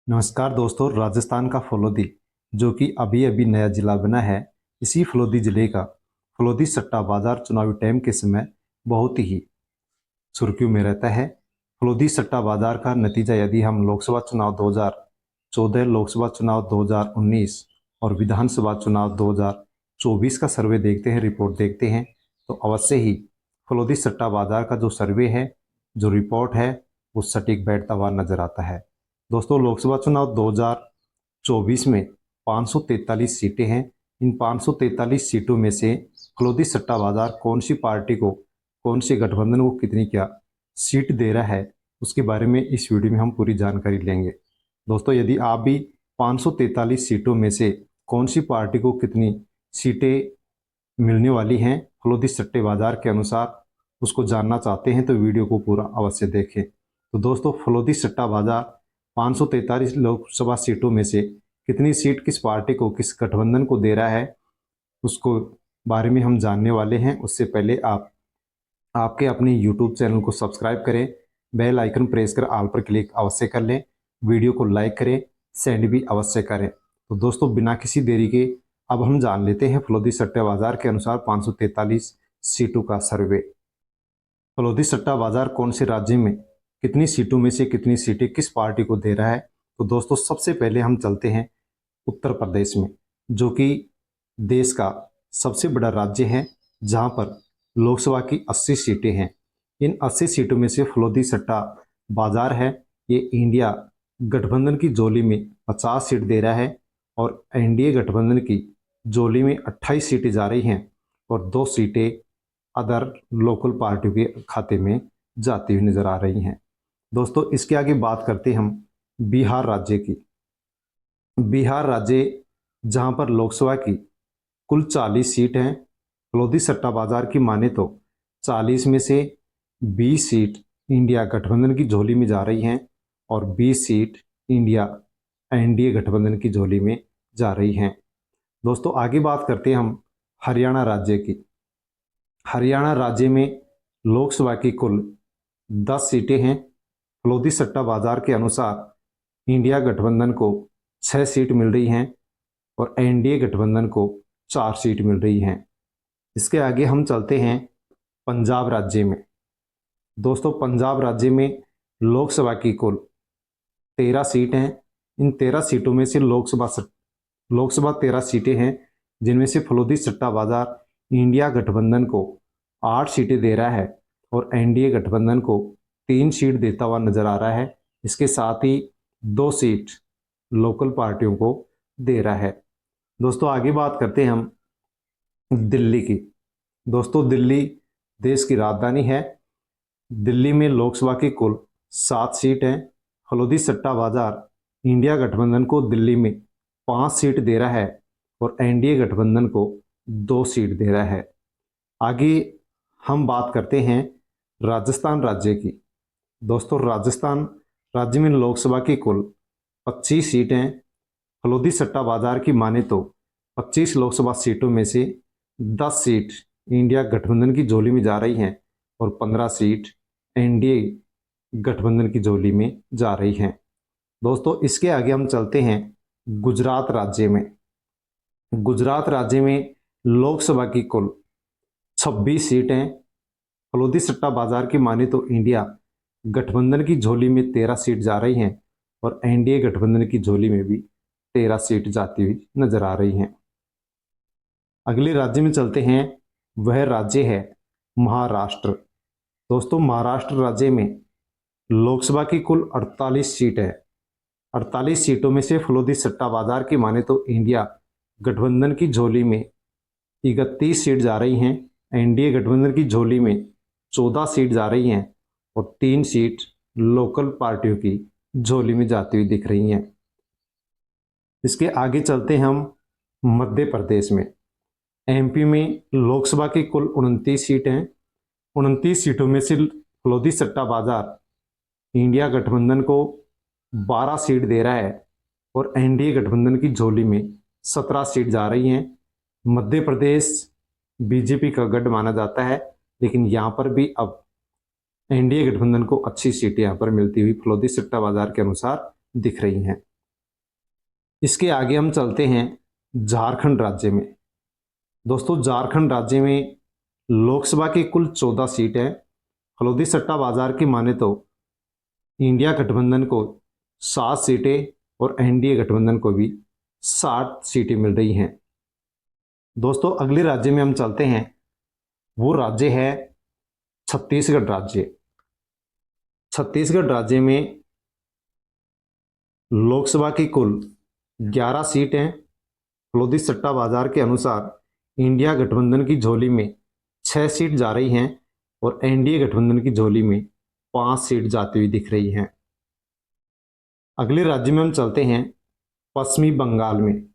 नमस्कार दोस्तों, राजस्थान का फलोदी जो कि अभी अभी नया जिला बना है। इसी फलोदी जिले का फलोदी सट्टा बाजार चुनावी टाइम के समय बहुत ही सुर्खियों में रहता है। फलोदी सट्टा बाजार का नतीजा यदि हम लोकसभा चुनाव 2014, लोकसभा चुनाव 2019 और विधानसभा चुनाव 2024 का सर्वे देखते हैं, रिपोर्ट देखते हैं, तो अवश्य ही फलोदी सट्टा बाजार का जो सर्वे है, जो रिपोर्ट है, वो सटीक बैठता हुआ नजर आता है। दोस्तों, लोकसभा चुनाव 2024 में 543 सीटें हैं। इन 543 सीटों में से फलोदी सट्टा बाजार कौन सी पार्टी को, कौन से गठबंधन को कितनी क्या सीट दे रहा है, उसके बारे में इस वीडियो में हम पूरी जानकारी लेंगे। दोस्तों, यदि आप भी 543 सीटों में से कौन सी पार्टी को कितनी सीटें मिलने वाली हैं फलोदी सट्टे बाजार के अनुसार, उसको जानना चाहते हैं तो वीडियो को पूरा अवश्य देखें। तो दोस्तों, फलोदी सट्टा बाजार 543 लोकसभा सीटों में से कितनी सीट किस पार्टी को, किस गठबंधन को दे रहा है, उसको बारे में हम जानने वाले हैं। उससे पहले आपके अपने यूट्यूब चैनल को सब्सक्राइब करें, बेल आइकन प्रेस कर ऑल पर क्लिक अवश्य कर लें, वीडियो को लाइक करें, सेंड भी अवश्य करें। तो दोस्तों, बिना किसी देरी के अब हम जान लेते हैं फलोदी सट्टा बाजार के अनुसार 543 सीटों का सर्वे। फलोदी सट्टा बाजार कौन से राज्य में कितनी सीटों में से कितनी सीटें किस पार्टी को दे रहा है, तो दोस्तों सबसे पहले हम चलते हैं उत्तर प्रदेश में, जो कि देश का सबसे बड़ा राज्य है, जहां पर लोकसभा की 80 सीटें हैं। इन 80 सीटों में से फलोदी सट्टा बाजार है, ये इंडिया गठबंधन की झोली में 50 सीट दे रहा है और एनडीए गठबंधन की झोली में 28 सीटें जा रही हैं और 2 सीटें अदर लोकल पार्टियों के खाते में जाती हुई नजर आ रही हैं। दोस्तों, इसके आगे बात करते हैं हम बिहार राज्य की। बिहार राज्य, जहां पर लोकसभा की कुल 40 सीट हैं, फलोदी सट्टा बाजार की माने तो 40 में से 20 सीट इंडिया गठबंधन की झोली में जा रही हैं और 20 सीट इंडिया एनडीए गठबंधन की झोली में जा रही हैं। दोस्तों, आगे बात करते हैं हम हरियाणा राज्य की। हरियाणा राज्य में लोकसभा की कुल 10 सीटें हैं। फलोदी सट्टा बाजार के अनुसार इंडिया गठबंधन को 6 सीट मिल रही हैं और एनडीए गठबंधन को 4 सीट मिल रही हैं। इसके आगे हम चलते हैं पंजाब राज्य में। दोस्तों, पंजाब राज्य में लोकसभा की कुल 13 सीट हैं। इन 13 सीटों में से लोकसभा 13 सीटें हैं, जिनमें से फलोदी सट्टा बाजार इंडिया गठबंधन को 8 सीटें दे रहा है और एनडीए गठबंधन को 3 सीट देता हुआ नजर आ रहा है। इसके साथ ही 2 सीट लोकल पार्टियों को दे रहा है। दोस्तों, आगे बात करते हैं हम दिल्ली की। दोस्तों, दिल्ली देश की राजधानी है। दिल्ली में लोकसभा की कुल 7 सीट हैं। फलोदी सट्टा बाजार इंडिया गठबंधन को दिल्ली में 5 सीट दे रहा है और एनडीए गठबंधन को 2 सीट दे रहा है। आगे हम बात करते हैं राजस्थान राज्य की। दोस्तों, राजस्थान राज्य में लोकसभा की कुल 25 सीटें। फलोदी सट्टा बाजार की माने तो 25 लोकसभा सीटों में से 10 सीट इंडिया गठबंधन की झोली में जा रही हैं और 15 सीट एनडीए गठबंधन की झोली में जा रही हैं। दोस्तों, इसके आगे हम चलते हैं गुजरात राज्य में। गुजरात राज्य में लोकसभा की कुल 26 सीटें। फलोदी सट्टा बाजार की माने तो इंडिया गठबंधन की झोली में 13 सीट जा रही हैं और एनडीए गठबंधन की झोली में भी 13 सीट जाती हुई नजर आ रही हैं। अगले राज्य में चलते हैं, वह राज्य है महाराष्ट्र। दोस्तों, महाराष्ट्र राज्य में लोकसभा की कुल 48 सीट है। 48 सीटों में से फलोदी सट्टा बाजार की माने तो इंडिया गठबंधन की झोली में 31 सीट जा रही हैं, एनडीए गठबंधन की झोली में 14 सीट जा रही हैं और 3 सीट लोकल पार्टियों की झोली में जाती हुई दिख रही हैं। इसके आगे चलते हैं हम मध्य प्रदेश में। एमपी में लोकसभा की कुल 29 सीटें हैं। 29 सीटों में से फलोदी सट्टा बाजार इंडिया गठबंधन को 12 सीट दे रहा है और एनडीए गठबंधन की झोली में 17 सीट जा रही हैं। मध्य प्रदेश बीजेपी का गढ़ माना जाता है, लेकिन यहाँ पर भी अब एनडीए गठबंधन को अच्छी सीटें यहाँ पर मिलती हुई फलोदी सट्टा बाजार के अनुसार दिख रही हैं। इसके आगे हम चलते हैं झारखंड राज्य में। दोस्तों झारखंड राज्य में लोकसभा की कुल 14 सीट है। फलोदी सट्टा बाजार की माने तो इंडिया गठबंधन को 7 सीटें और एनडीए गठबंधन को भी 60 सीटें मिल रही हैं। दोस्तों अगले राज्य में हम चलते हैं, वो राज्य है छत्तीसगढ़ राज्य। छत्तीसगढ़ राज्य में लोकसभा की कुल 11 सीट हैं। फलोदी सट्टा बाजार के अनुसार इंडिया गठबंधन की झोली में 6 सीट जा रही हैं और एनडीए गठबंधन की झोली में 5 सीट जाती हुई दिख रही हैं। अगले राज्य में हम चलते हैं पश्चिमी बंगाल में।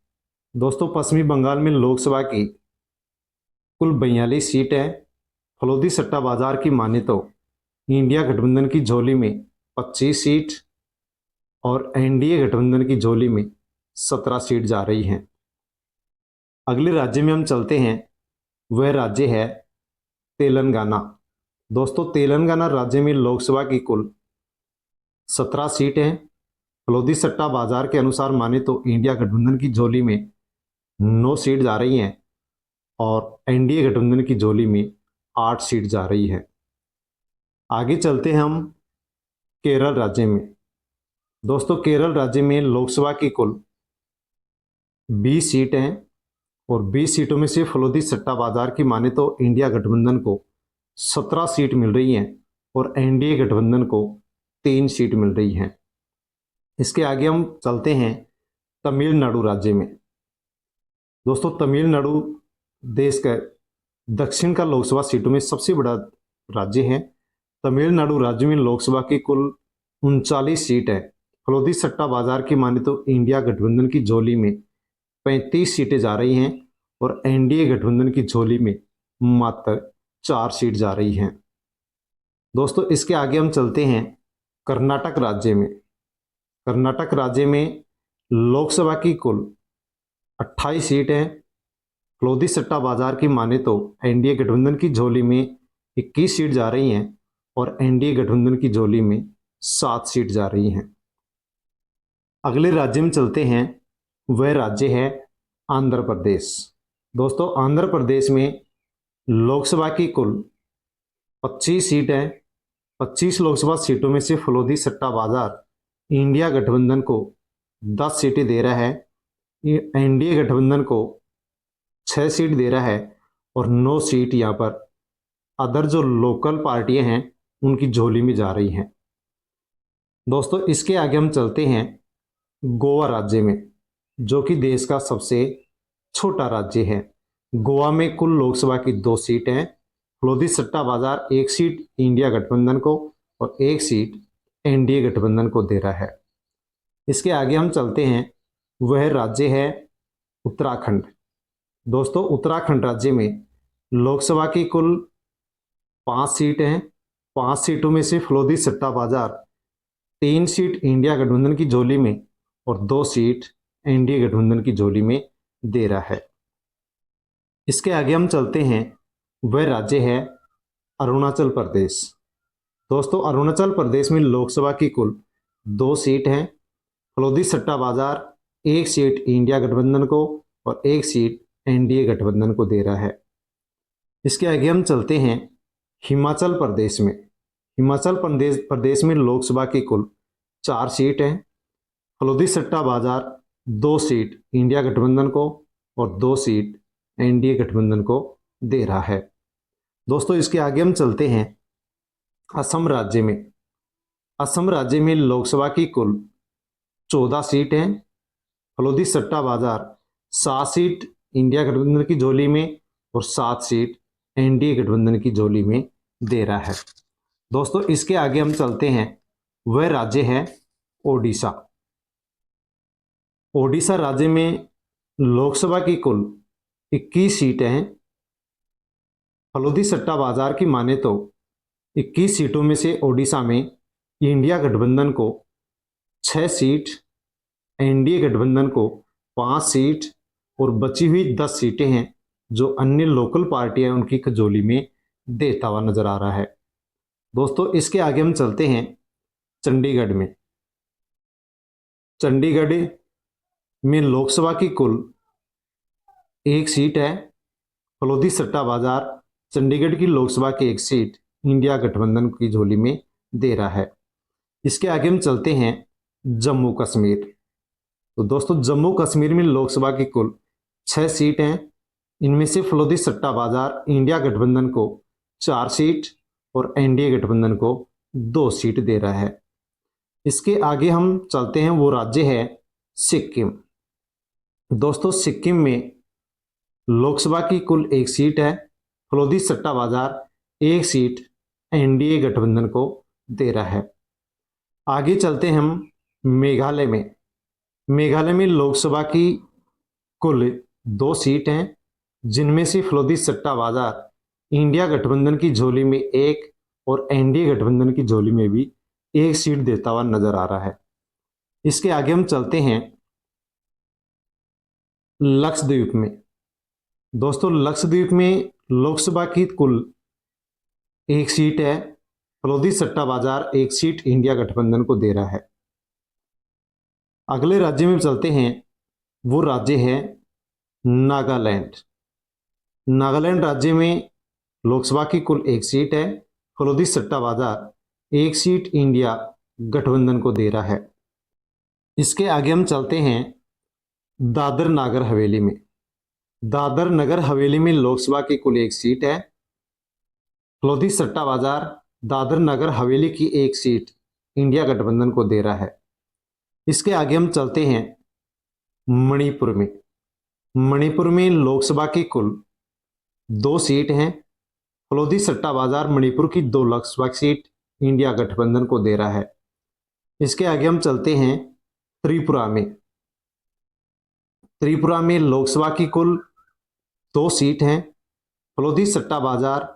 दोस्तों पश्चिमी बंगाल में लोकसभा की कुल 42 सीट है। फलोदी सट्टा बाजार की माने तो इंडिया गठबंधन की झोली में 25 सीट और एनडीए गठबंधन की झोली में 17 सीट जा रही हैं। अगले राज्य में हम चलते हैं, वह राज्य है तेलंगाना। दोस्तों तेलंगाना राज्य में लोकसभा की कुल 17 सीट हैं। फलोदी सट्टा बाजार के अनुसार माने तो इंडिया गठबंधन की झोली में 9 सीट जा रही हैं और एनडीए गठबंधन की झोली में 8 सीट जा रही है। आगे चलते हैं हम केरल राज्य में। दोस्तों केरल राज्य में लोकसभा की कुल 20 सीट हैं और 20 सीटों में से फलोदी सट्टा बाजार की माने तो इंडिया गठबंधन को 17 सीट मिल रही हैं और एनडीए गठबंधन को 3 सीट मिल रही हैं। इसके आगे हम चलते हैं तमिलनाडु राज्य में। दोस्तों तमिलनाडु देश का दक्षिण का लोकसभा सीटों में सबसे बड़ा राज्य है। तमिलनाडु राज्य में लोकसभा की कुल 39 सीट है। फलोदी सट्टा बाजार की माने तो इंडिया गठबंधन की झोली में 35 सीटें जा रही हैं और एनडीए गठबंधन की झोली में मात्र 4 सीट जा रही हैं। दोस्तों इसके आगे हम चलते हैं कर्नाटक राज्य में। कर्नाटक राज्य में लोकसभा की कुल 28 सीट हैं। फलोदी सट्टा बाजार की माने तो एनडीए गठबंधन की झोली में 21 सीट जा रही हैं और एनडीए गठबंधन की झोली में 7 सीट जा रही हैं। अगले राज्य में चलते हैं, वह राज्य है आंध्र प्रदेश। दोस्तों आंध्र प्रदेश में लोकसभा की कुल 25 सीट है। 25 लोकसभा सीटों में से फलोदी सट्टा बाजार इंडिया गठबंधन को 10 सीटें दे रहा है, एनडीए गठबंधन को 6 सीट दे रहा है और 9 सीट यहाँ पर अदर जो लोकल पार्टियां हैं उनकी झोली में जा रही हैं। दोस्तों इसके आगे हम चलते हैं गोवा राज्य में, जो कि देश का सबसे छोटा राज्य है। गोवा में कुल लोकसभा की 2 सीट हैं। फलोदी सट्टा बाजार 1 सीट इंडिया गठबंधन को और 1 सीट एनडीए गठबंधन को दे रहा है। इसके आगे हम चलते हैं, वह राज्य है उत्तराखंड। दोस्तों उत्तराखंड राज्य में लोकसभा की कुल 5 सीट हैं। 5 सीटों में से फलोदी सट्टा बाजार 3 सीट इंडिया गठबंधन की झोली में और 2 सीट एनडीए गठबंधन की झोली में दे रहा है। इसके आगे हम चलते हैं, वह राज्य है अरुणाचल प्रदेश। दोस्तों अरुणाचल प्रदेश में लोकसभा की कुल 2 सीट हैं। फलोदी सट्टा बाजार 1 सीट इंडिया गठबंधन को और 1 सीट एनडीए गठबंधन को दे रहा है। इसके आगे हम चलते हैं हिमाचल प्रदेश में। हिमाचल प्रदेश में लोकसभा की कुल 4 सीट हैं। फलोदी सट्टा बाजार 2 सीट इंडिया गठबंधन को और 2 सीट एनडीए गठबंधन को दे रहा है। दोस्तों इसके आगे हम चलते हैं असम राज्य में। असम राज्य में लोकसभा की कुल 14 सीट हैं। फलोदी सट्टा बाजार 7 सीट इंडिया गठबंधन की झोली में और 7 सीट एनडीए गठबंधन की झोली में दे रहा है। दोस्तों इसके आगे हम चलते हैं, वह राज्य है ओडिशा। ओडिशा राज्य में लोकसभा की कुल 21 सीटें हैं। फलोदी सट्टा बाजार की माने तो 21 सीटों में से ओडिशा में इंडिया गठबंधन को 6 सीट, एनडीए गठबंधन को 5 सीट और बची हुई 10 सीटें हैं जो अन्य लोकल पार्टियां उनकी खजोली में देता हुआ नजर आ रहा है। दोस्तों इसके आगे हम चलते हैं चंडीगढ़ में। चंडीगढ़ में लोकसभा की कुल एक सीट है। फलोदी सट्टा बाजार चंडीगढ़ की लोकसभा की एक सीट इंडिया गठबंधन की झोली में दे रहा है। इसके आगे हम चलते हैं जम्मू कश्मीर। तो दोस्तों जम्मू कश्मीर में लोकसभा की कुल 6 सीट हैं। इनमें से फलोदी सट्टा बाजार इंडिया गठबंधन को 4 सीट और एनडीए गठबंधन को 2 सीट दे रहा है। इसके आगे हम चलते हैं, वो राज्य है सिक्किम। दोस्तों सिक्किम में लोकसभा की कुल 1 सीट है। फलोदी सट्टा बाजार 1 सीट एनडीए गठबंधन को दे रहा है। आगे चलते हैं हम मेघालय में। मेघालय में लोकसभा की कुल 2 सीट हैं, जिनमें से फलोदी सट्टा बाजार इंडिया गठबंधन की झोली में 1 और एनडीए गठबंधन की झोली में भी 1 सीट देता हुआ नजर आ रहा है। इसके आगे हम चलते हैं लक्षद्वीप में। दोस्तों लक्षद्वीप में लोकसभा की कुल 1 सीट है। फलोदी सट्टा बाजार 1 सीट इंडिया गठबंधन को दे रहा है। अगले राज्य में चलते हैं, वो राज्य है नागालैंड। नागालैंड राज्य में लोकसभा की कुल 1 सीट है। फलोदी सट्टा बाजार 1 सीट इंडिया गठबंधन को दे रहा है। इसके आगे हम चलते हैं दादर नागर हवेली में। दादर नगर हवेली में लोकसभा की कुल 1 सीट है। फलोदी सट्टा बाजार दादर नगर हवेली की 1 सीट इंडिया गठबंधन को दे रहा है। इसके आगे हम चलते हैं मणिपुर में। मणिपुर में लोकसभा की कुल 2 सीट हैं। फलोदी सट्टा बाजार मणिपुर की 2 लोकसभा सीट इंडिया गठबंधन को दे रहा है। इसके आगे हम चलते हैं त्रिपुरा में। त्रिपुरा में लोकसभा की कुल 2 सीट हैं। फलोदी सट्टा बाजार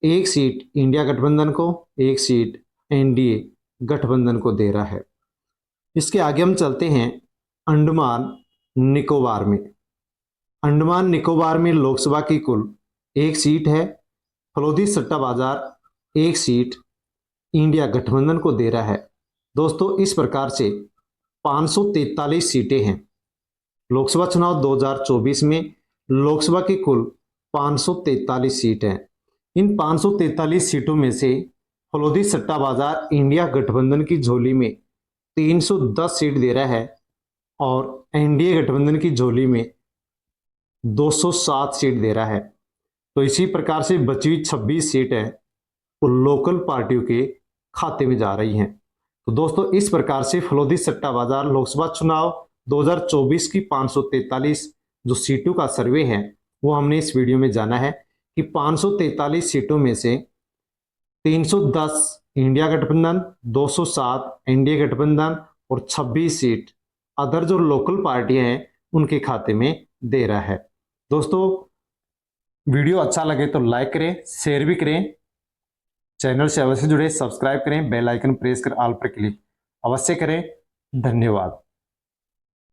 1 सीट इंडिया गठबंधन को, 1 सीट एनडीए गठबंधन को दे रहा है। इसके आगे हम चलते हैं अंडमान निकोबार में। अंडमान निकोबार में लोकसभा की कुल 1 सीट है। फलोदी सट्टा बाजार 1 सीट इंडिया गठबंधन को दे रहा है। दोस्तों इस प्रकार से 543 सीटें हैं। लोकसभा चुनाव 2024 में लोकसभा की कुल 543 सीट हैं। इन 543 सीटों में से फलोदी सट्टा बाजार इंडिया गठबंधन की झोली में 310 सीट दे रहा है और एनडीए गठबंधन की झोली में 207 सीट दे रहा है। तो इसी प्रकार से बची हुई 26 सीटें वो लोकल पार्टियों के खाते में जा रही हैं। तो दोस्तों इस प्रकार से फलोदी सट्टा बाजार लोकसभा चुनाव 2024 की 543 जो सीटों का सर्वे है वो हमने इस वीडियो में जाना है कि 543 सीटों में से 310 इंडिया गठबंधन, 207 एनडीए गठबंधन और 26 सीट अदर जो लोकल पार्टियां हैं उनके खाते में दे रहा है। दोस्तों वीडियो अच्छा लगे तो लाइक करें, शेयर भी करें, चैनल से अवश्य जुड़े, सब्सक्राइब करें, बेल आइकन प्रेस कर ऑल पर क्लिक अवश्य करें। धन्यवाद।